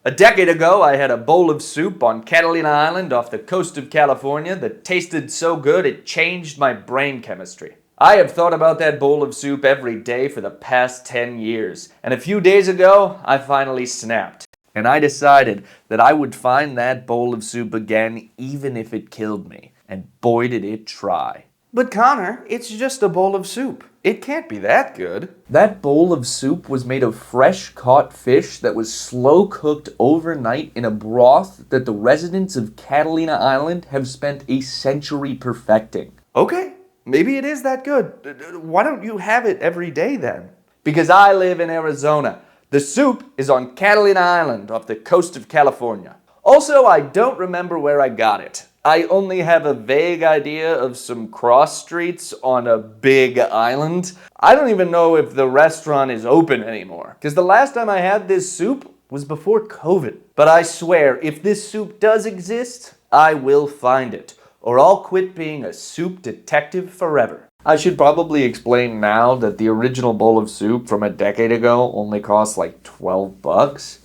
A decade ago, I had a bowl of soup on Catalina Island off the coast of California that tasted so good it changed my brain chemistry. I have thought about that bowl of soup every day for the past 10 years, and a few days ago, I finally snapped. And I decided that I would find that bowl of soup again even if it killed me. And boy did it try. But Connor, it's just a bowl of soup. It can't be that good. That bowl of soup was made of fresh caught fish that was slow cooked overnight in a broth that the residents of Catalina Island have spent a century perfecting. Okay, maybe it is that good. Why don't you have it every day then? Because I live in Arizona. The soup is on Catalina Island off the coast of California. Also, I don't remember where I got it. I only have a vague idea of some cross streets on a big island. I don't even know if the restaurant is open anymore. Because the last time I had this soup was before COVID. But I swear, if this soup does exist, I will find it. Or I'll quit being a soup detective forever. I should probably explain now that the original bowl of soup from a decade ago only cost like $12.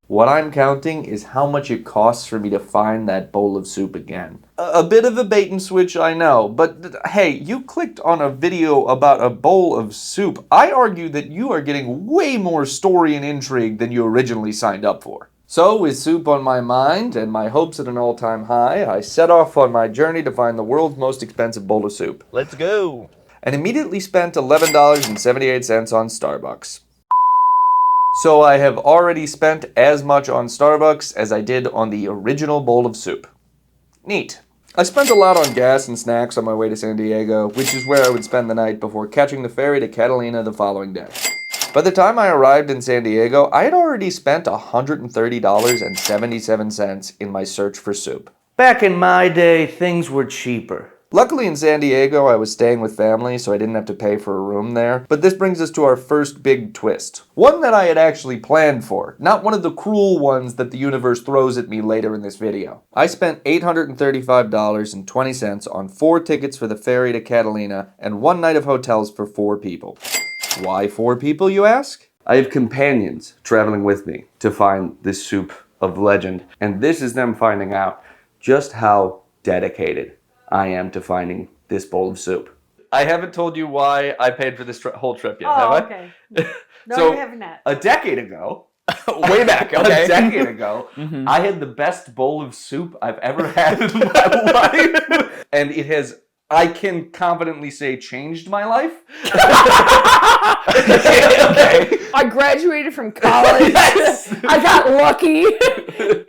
What I'm counting is how much it costs for me to find that bowl of soup again. A bit of a bait and switch, I know, but hey, you clicked on a video about a bowl of soup. I argue that you are getting way more story and intrigue than you originally signed up for. So, with soup on my mind and my hopes at an all-time high, I set off on my journey to find the world's most expensive bowl of soup. Let's go. And immediately spent $11.78 on Starbucks. So I have already spent as much on Starbucks as I did on the original bowl of soup. Neat. I spent a lot on gas and snacks on my way to San Diego, which is where I would spend the night before catching the ferry to Catalina the following day. By the time I arrived in San Diego, I had already spent $130.77 in my search for soup. Back in my day, things were cheaper. Luckily in San Diego, I was staying with family, so I didn't have to pay for a room there. But this brings us to our first big twist. One that I had actually planned for, not one of the cruel ones that the universe throws at me later in this video. I spent $835.20 on 4 tickets for the ferry to Catalina and 1 night of hotels for 4 people. Why 4 people, you ask? I have companions traveling with me to find this soup of legend, and this is them finding out just how dedicated I am to finding this bowl of soup. I haven't told you why I paid for this whole trip yet, have I? Okay. No, So, you haven't that. A decade ago, Way back, okay. a decade ago, I had the best bowl of soup I've ever had in my life. And it has, I can confidently say, changed my life. Okay. I graduated from college. Yes. I got lucky,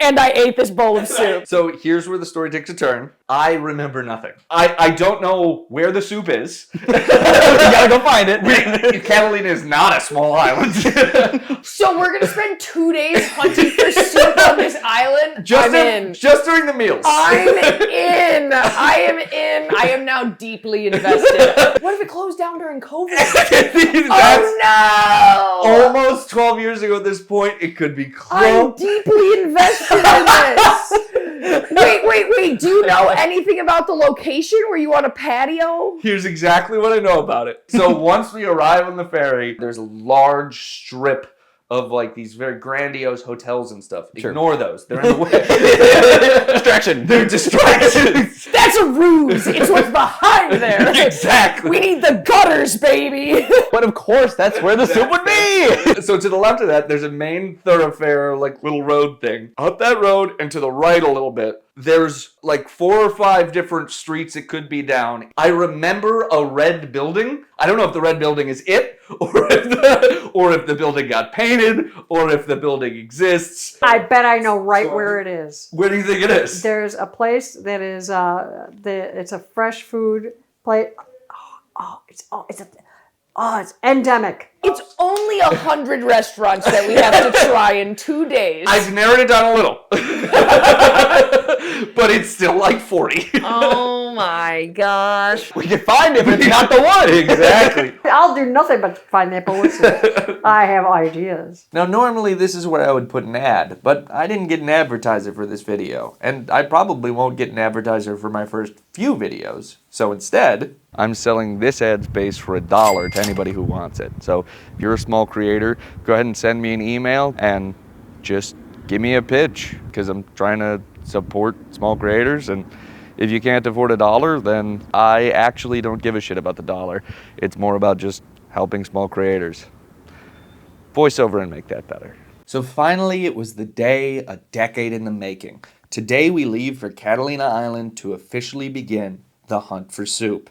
and I ate this bowl of soup. So here's where the story takes a turn. I remember nothing. I don't know where the soup is. You gotta go find it. Catalina is not a small island. So we're gonna spend 2 days hunting for soup on this island. I'm in. Just during the meals. I'm in. I am in. I am now deeply invested. What if it closed down during COVID? That's Oh no! almost 12 years ago at this point. It could be I'm close. deeply invested in this. Wait. Do you know anything about the location? Were you on a patio? Here's exactly what I know about it. So once we arrive on the ferry, there's a large strip of like these very grandiose hotels and stuff. Sure. Ignore those. They're in the way. Distraction. They're distractions. That's a ruse. It's what's behind there. Exactly. We need the gutters, baby. But of course, that's where the soup would be. So to the left of that, there's a main thoroughfare, like little road thing. Up that road and to the right a little bit, there's like 4 or 5 different streets it could be down. I remember a red building. I don't know if the red building is it, or if the building got painted, or if the building exists. I bet I know right where it is. Where do you think it is? There's a place that is it's a fresh food place. It's endemic. It's only 100 restaurants that we have to try in 2 days. I've narrowed it down a little. But it's still like 40. Oh my gosh. We can find it, but it's not the one. Exactly. I'll do nothing but find that bullshit. I have ideas. Now, normally this is where I would put an ad, but I didn't get an advertiser for this video, and I probably won't get an advertiser for my first few videos. So instead, I'm selling this ad space for $1 to anybody who wants it. So if you're a small creator, go ahead and send me an email and just give me a pitch, because I'm trying to support small creators, and if you can't afford $1, then I actually don't give a shit about the dollar. It's more about just helping small creators. Voice over and make that better. So finally, it was the day, a decade in the making. Today we leave for Catalina Island to officially begin the hunt for soup.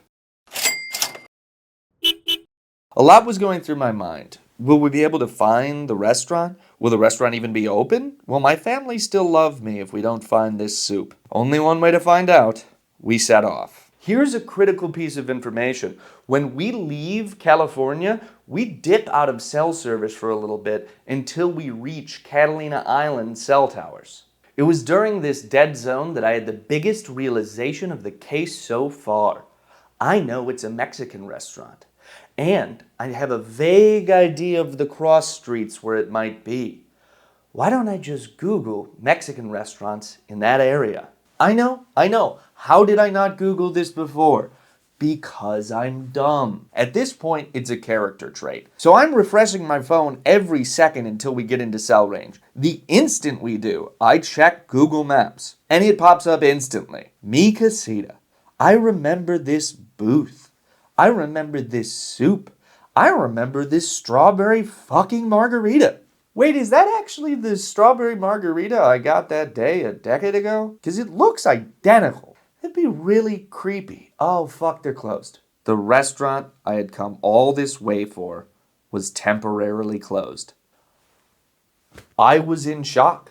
A lot was going through my mind. Will we be able to find the restaurant? Will the restaurant even be open? Will my family still love me if we don't find this soup? Only one way to find out. We set off. Here's a critical piece of information. When we leave California, we dip out of cell service for a little bit until we reach Catalina Island cell towers. It was during this dead zone that I had the biggest realization of the case so far. I know it's a Mexican restaurant. And I have a vague idea of the cross streets where it might be. Why don't I just Google Mexican restaurants in that area? I know. How did I not Google this before? Because I'm dumb. At this point, it's a character trait. So I'm refreshing my phone every second until we get into cell range. The instant we do, I check Google Maps. And it pops up instantly. Mi Casita. I remember this booth. I remember this soup. I remember this strawberry fucking margarita. Wait, is that actually the strawberry margarita I got that day a decade ago? Because it looks identical. That'd be really creepy. Oh, fuck, they're closed. The restaurant I had come all this way for was temporarily closed. I was in shock.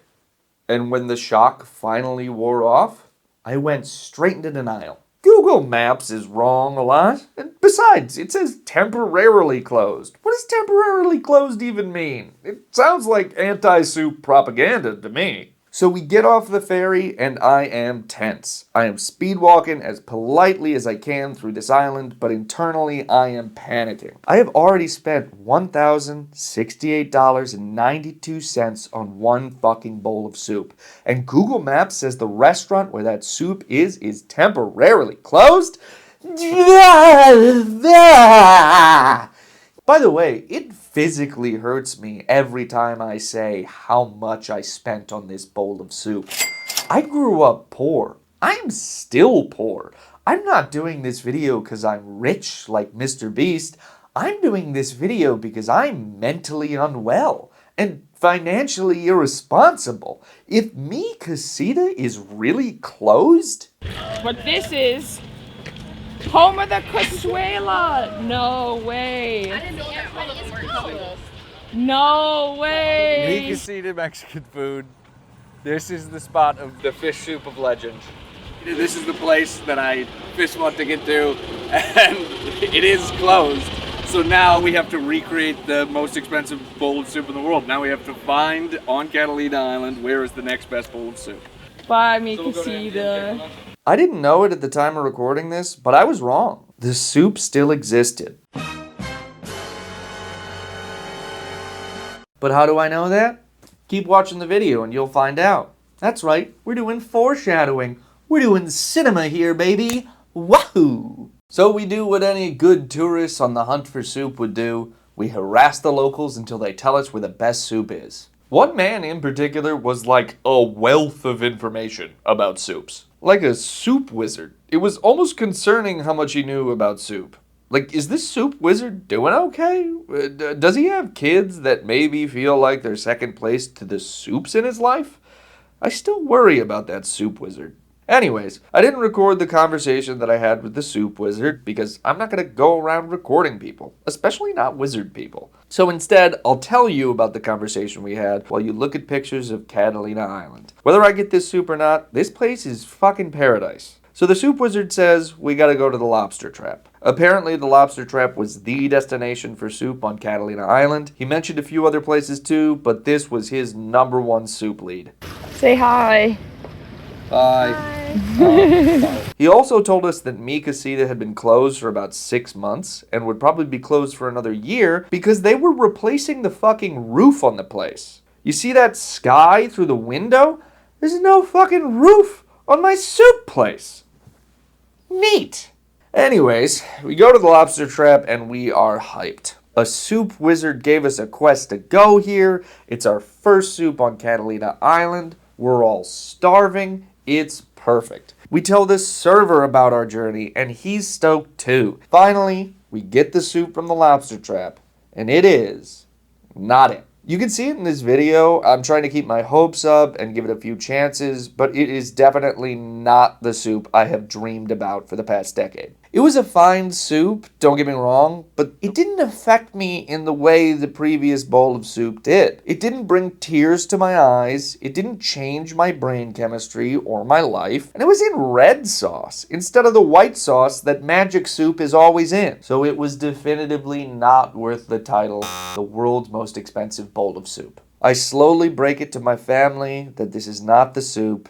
And when the shock finally wore off, I went straight into denial. Google Maps is wrong a lot. And besides, it says temporarily closed. What does temporarily closed even mean? It sounds like anti-soup propaganda to me. So we get off the ferry and I am tense. I am speed walking as politely as I can through this island, but internally I am panicking. I have already spent $1,068.92 on one fucking bowl of soup. And Google Maps says the restaurant where that soup is temporarily closed? By the way, it physically hurts me every time I say how much I spent on this bowl of soup. I grew up poor. I'm still poor. I'm not doing this video because I'm rich like Mr. Beast. I'm doing this video because I'm mentally unwell and financially irresponsible. If Mi Casita is really closed... But this is home of the Cazuela. No way. I didn't know that all of them were closed. No Mi way. Casita Mexican food. This is the spot of the fish soup of legend. This is the place that I fish want to get to, and it is closed. So now we have to recreate the most expensive bowl of soup in the world. Now we have to find on Catalina Island where is the next best bowl of soup. Bye, Mi Casita. I didn't know it at the time of recording this, but I was wrong. The soup still existed. But how do I know that? Keep watching the video and you'll find out. That's right, we're doing foreshadowing. We're doing cinema here, baby. Wahoo! So we do what any good tourists on the hunt for soup would do. We harass the locals until they tell us where the best soup is. One man in particular was like a wealth of information about soups. Like a soup wizard. It was almost concerning how much he knew about soup. Like, is this soup wizard doing okay? Does he have kids that maybe feel like they're second place to the soups in his life? I still worry about that soup wizard. Anyways, I didn't record the conversation that I had with the soup wizard because I'm not going to go around recording people, especially not wizard people. So instead, I'll tell you about the conversation we had while you look at pictures of Catalina Island. Whether I get this soup or not, this place is fucking paradise. So the soup wizard says we gotta go to the lobster trap. Apparently the lobster trap was the destination for soup on Catalina Island. He mentioned a few other places too, but this was his #1 soup lead. Say hi. Bye. He also told us that Mi Casita had been closed for about 6 months and would probably be closed for another year because they were replacing the fucking roof on the place. You see that sky through the window? There's no fucking roof on my soup place. Neat. Anyways, we go to the lobster trap and we are hyped. A soup wizard gave us a quest to go here. It's our first soup on Catalina Island. We're all starving. It's perfect. We tell the server about our journey, and he's stoked too. Finally, we get the soup from the lobster trap, and it is not it. You can see it in this video. I'm trying to keep my hopes up and give it a few chances, but it is definitely not the soup I have dreamed about for the past decade. It was a fine soup, don't get me wrong, but it didn't affect me in the way the previous bowl of soup did. It didn't bring tears to my eyes, it didn't change my brain chemistry or my life, and it was in red sauce instead of the white sauce that magic soup is always in. So it was definitively not worth the title, the world's most expensive bowl of soup. I slowly break it to my family that this is not the soup.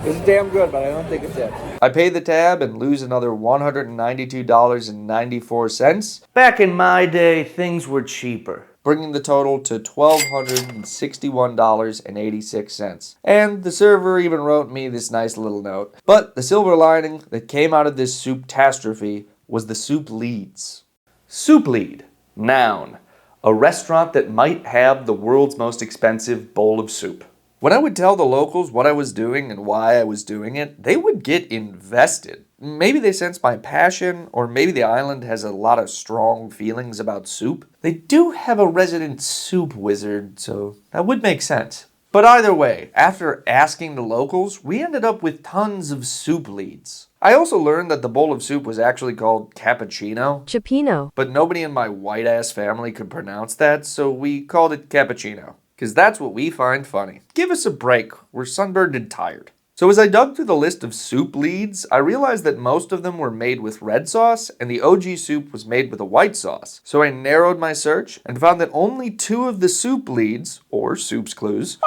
It's damn good, but I don't think it's it. I pay the tab and lose another $192.94. Back in my day, things were cheaper, bringing the total to $1,261.86. And the server even wrote me this nice little note. But the silver lining that came out of this soup-tastrophe was the soup leads. Soup lead, noun, a restaurant that might have the world's most expensive bowl of soup. When I would tell the locals what I was doing and why I was doing it, they would get invested. Maybe they sense my passion, or maybe the island has a lot of strong feelings about soup. They do have a resident soup wizard, so that would make sense. But either way, after asking the locals, we ended up with tons of soup leads. I also learned that the bowl of soup was actually called cappuccino. Chipino. But nobody in my white-ass family could pronounce that, so we called it cappuccino. Because that's what we find funny. Give us a break. We're sunburned and tired. So as I dug through the list of soup leads, I realized that most of them were made with red sauce, and the OG soup was made with a white sauce. So I narrowed my search and found that only 2 of the soup leads, or soup's clues,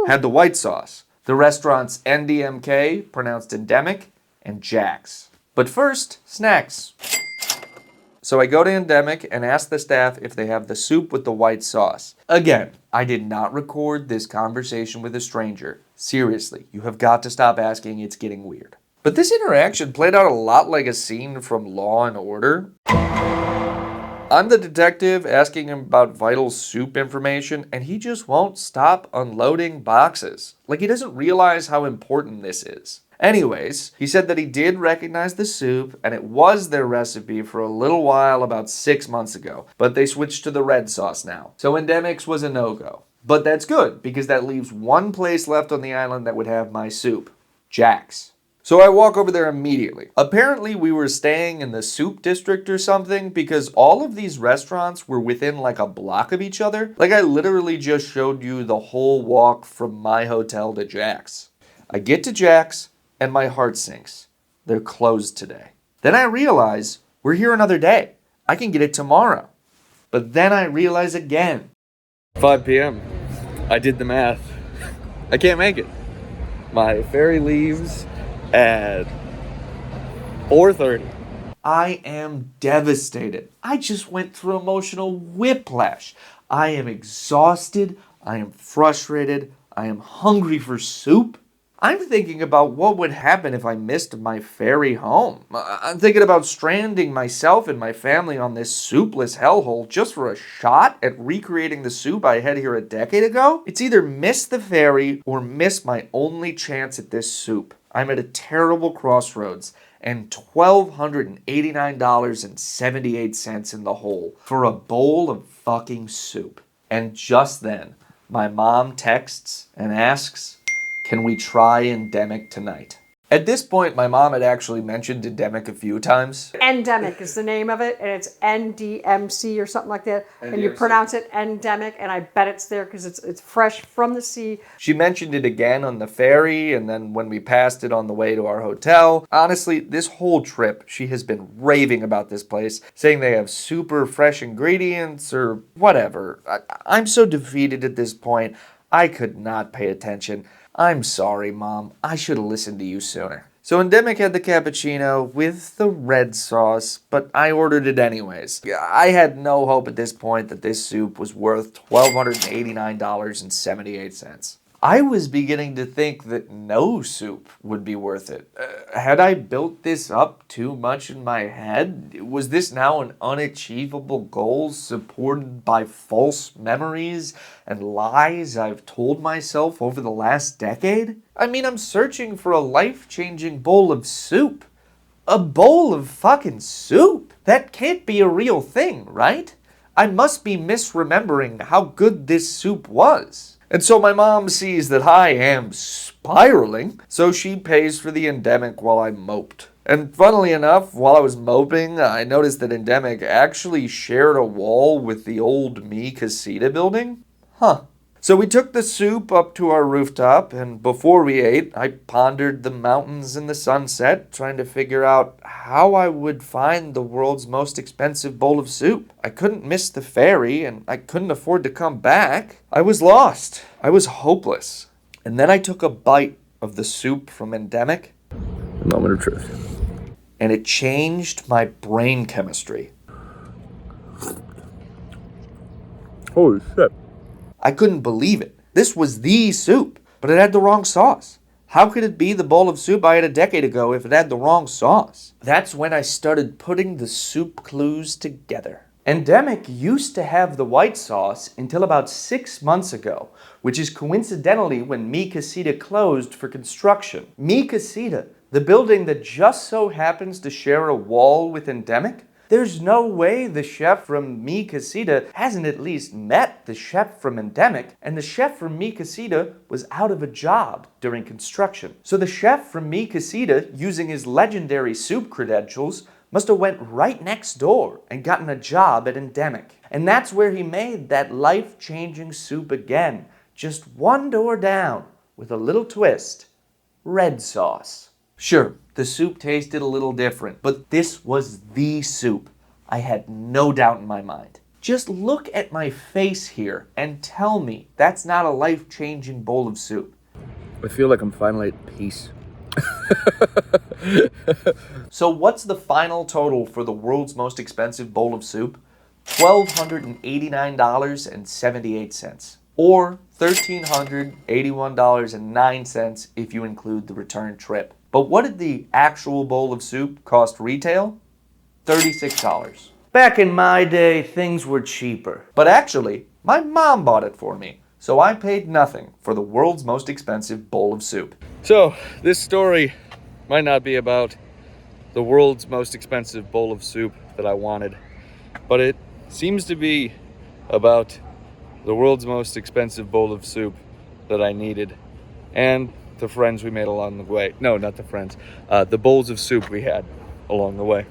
had the white sauce. The restaurants NDMK, pronounced endemic, and Jack's. But first, snacks. So I go to Endemic and ask the staff if they have the soup with the white sauce. Again, I did not record this conversation with a stranger. Seriously, you have got to stop asking, it's getting weird. But this interaction played out a lot like a scene from Law and Order. I'm the detective asking him about vital soup information, and he just won't stop unloading boxes. Like he doesn't realize how important this is. Anyways, he said that he did recognize the soup, and it was their recipe for a little while about 6 months ago, but they switched to the red sauce now. So Endemics was a no-go. But that's good, because that leaves one place left on the island that would have my soup. Jack's. So I walk over there immediately. Apparently we were staying in the soup district or something, because all of these restaurants were within like a block of each other. Like I literally just showed you the whole walk from my hotel to Jack's. I get to Jack's, and my heart sinks. They're closed today. Then I realize we're here another day. I can get it tomorrow. But then I realize again. 5 p.m. I did the math. I can't make it. My ferry leaves at 4:30. I am devastated. I just went through emotional whiplash. I am exhausted. I am frustrated. I am hungry for soup. I'm thinking about what would happen if I missed my ferry home. I'm thinking about stranding myself and my family on this soupless hellhole just for a shot at recreating the soup I had here a decade ago. It's either miss the ferry or miss my only chance at this soup. I'm at a terrible crossroads and $1,289.78 in the hole for a bowl of fucking soup. And just then, my mom texts and asks, "Can we try Endemic tonight?" At this point, my mom had actually mentioned Endemic a few times. Endemic is the name of it, and it's NDMC or something like that. And you pronounce it endemic, and I bet it's there because it's fresh from the sea. She mentioned it again on the ferry, and then when we passed it on the way to our hotel. Honestly, this whole trip, she has been raving about this place, saying they have super fresh ingredients or whatever. I'm so defeated at this point, I could not pay attention. I'm sorry, Mom. I should have listened to you sooner. So Endemic had the cappuccino with the red sauce, but I ordered it anyways. I had no hope at this point that this soup was worth $1,289.78. I was beginning to think that no soup would be worth it. Had I built this up too much in my head? Was this now an unachievable goal supported by false memories and lies I've told myself over the last decade? I mean, I'm searching for a life-changing bowl of soup. A bowl of fucking soup? That can't be a real thing, right? I must be misremembering how good this soup was. And so my mom sees that I am spiraling, so she pays for the Endemic while I moped. And funnily enough, while I was moping, I noticed that Endemic actually shared a wall with the old Mi Casita building. Huh. So we took the soup up to our rooftop, and before we ate, I pondered the mountains and the sunset, trying to figure out how I would find the world's most expensive bowl of soup. I couldn't miss the ferry, and I couldn't afford to come back. I was lost. I was hopeless. And then I took a bite of the soup from Endemic. A moment of truth. And it changed my brain chemistry. Holy shit. I couldn't believe it. This was the soup, but it had the wrong sauce. How could it be the bowl of soup I had a decade ago if it had the wrong sauce? That's when I started putting the soup clues together. Endemic used to have the white sauce until about 6 months ago, which is coincidentally when Mi Casita closed for construction. Mi Casita, the building that just so happens to share a wall with Endemic? There's no way the chef from Mi Casita hasn't at least met the chef from Endemic, and the chef from Mi Casita was out of a job during construction. So the chef from Mi Casita, using his legendary soup credentials, must have went right next door and gotten a job at Endemic. And that's where he made that life-changing soup again, just one door down, with a little twist: red sauce. Sure, the soup tasted a little different, but this was the soup. I had no doubt in my mind. Just look at my face here and tell me that's not a life-changing bowl of soup. I feel like I'm finally at peace. So what's the final total for the world's most expensive bowl of soup? $1,289.78. Or $1,381.09 if you include the return trip. But what did the actual bowl of soup cost retail? $36. Back in my day, things were cheaper. But actually, my mom bought it for me, so I paid nothing for the world's most expensive bowl of soup. So, this story might not be about the world's most expensive bowl of soup that I wanted, but it seems to be about the world's most expensive bowl of soup that I needed, and the friends we made along the way. No, not the friends. The bowls of soup we had along the way.